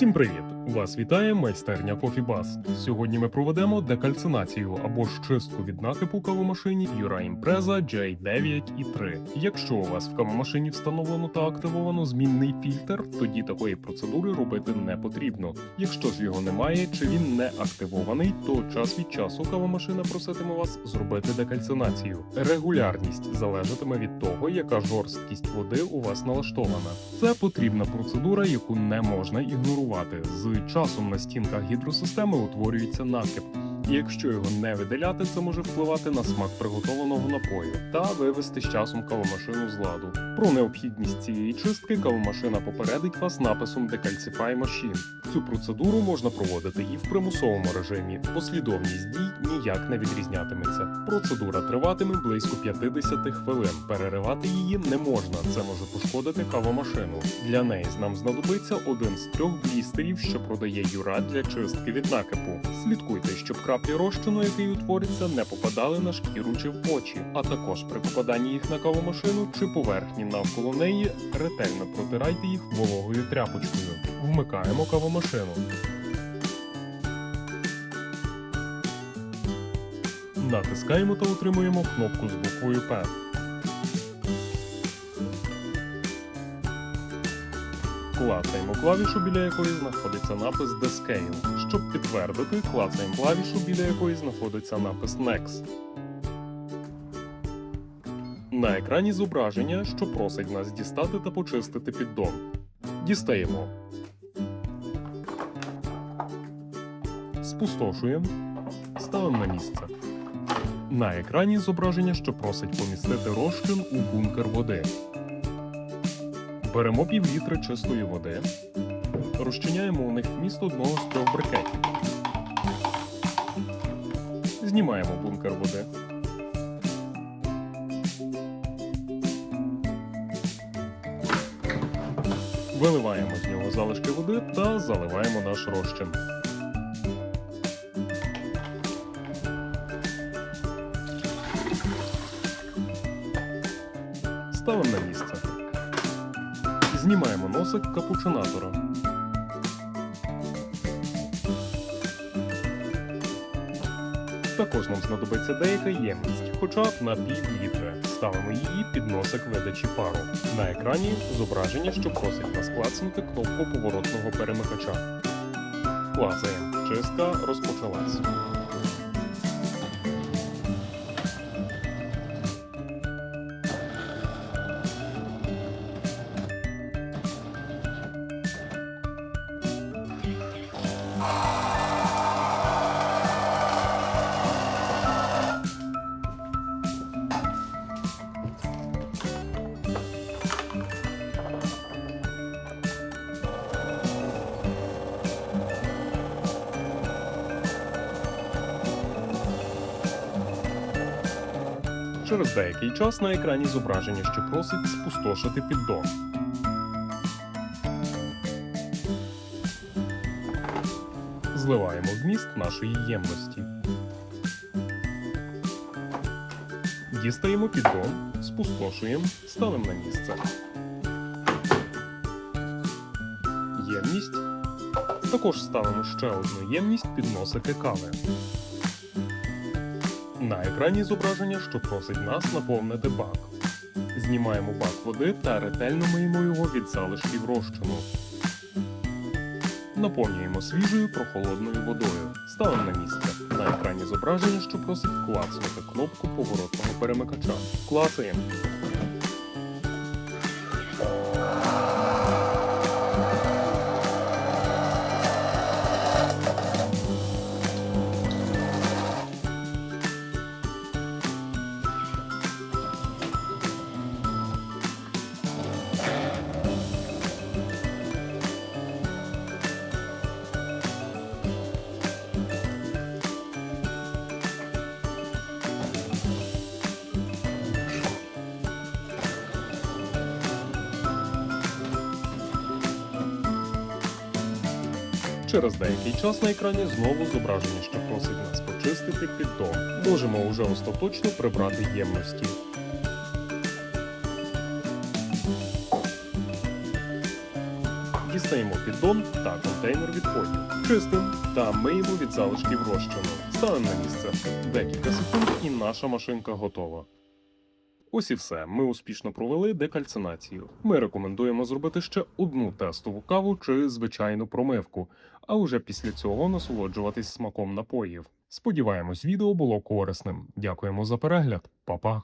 Всім привіт! Вас вітає майстерня CoffeeBuzz. Сьогодні ми проведемо декальцинацію або ж чистку від накипу кавомашині Jura Impreza J9i3. Якщо у вас в кавомашині встановлено та активовано змінний фільтр, тоді такої процедури робити не потрібно. Якщо ж його немає чи він не активований, то час від часу кавомашина проситиме вас зробити декальцинацію. Регулярність залежатиме від того, яка жорсткість води у вас налаштована. Це потрібна процедура, яку не можна ігнорувати. З часом на стінках гідросистеми утворюється накип. І якщо його не видаляти, це може впливати на смак приготованого напою та вивести з часом кавомашину з ладу. Про необхідність цієї чистки кавомашина попередить вас написом Decalcify Machine. Цю процедуру можна проводити і в примусовому режимі. Послідовність дій ніяк не відрізнятиметься. Процедура триватиме близько 50 хвилин. Переривати її не можна, це може пошкодити кавомашину. Для неї нам знадобиться один з 3 блістерів, що продає Jura для чистки від накипу. Слідкуйте, щоб краплі розчину, який утвориться, не попадали на шкіру чи в очі, а також при попаданні їх на кавомашину чи поверхні навколо неї ретельно протирайте їх вологою тряпочкою. Вмикаємо кавомашину. Натискаємо та утримуємо кнопку з буквою P. Клацаємо клавішу, біля якої знаходиться напис Descale. Щоб підтвердити, клацаємо клавішу, біля якої знаходиться напис Next. На екрані зображення, що просить нас дістати та почистити піддон. Дістаємо. Спустошуємо. Ставимо на місце. На екрані зображення, що просить помістити розчин у бункер води. Беремо півлітри чистої води, розчиняємо у них вміст одного з 3 брикетів. Знімаємо бункер води. Виливаємо з нього залишки води та заливаємо наш розчин. Ставимо на місце. Знімаємо носик капучинатора. Також нам знадобиться деяка ємність, хоча б на пів-літри. Ставимо її під носик видачі пару. На екрані зображення, що просить нас клацнути кнопку поворотного перемикача. Клацаємо. Чистка розпочалась. Через деякий час на екрані зображення, що просить спустошити піддон. Зливаємо вміст нашої ємності. Дістаємо піддон, спустошуємо, ставимо на місце. Ємність. Також ставимо ще одну ємність під носики кави. На екрані зображення, що просить нас наповнити бак. Знімаємо бак води та ретельно миємо його від залишків розчину. Наповнюємо свіжою прохолодною водою. Ставимо на місце. На екрані зображення, що просить клацнути кнопку поворотного перемикача. Клацаємо. Через деякий час на екрані знову зображення, що просить нас почистити піддон. Можемо уже остаточно прибрати ємності. Дістаємо піддон та контейнер відходів. Чистим та миємо від залишків розчину. Ставимо на місце. Декілька секунд і наша машинка готова. Ось і все. Ми успішно провели декальцинацію. Ми рекомендуємо зробити ще одну тестову каву чи звичайну промивку, а уже після цього насолоджуватись смаком напоїв. Сподіваємось, відео було корисним. Дякуємо за перегляд. Па-па!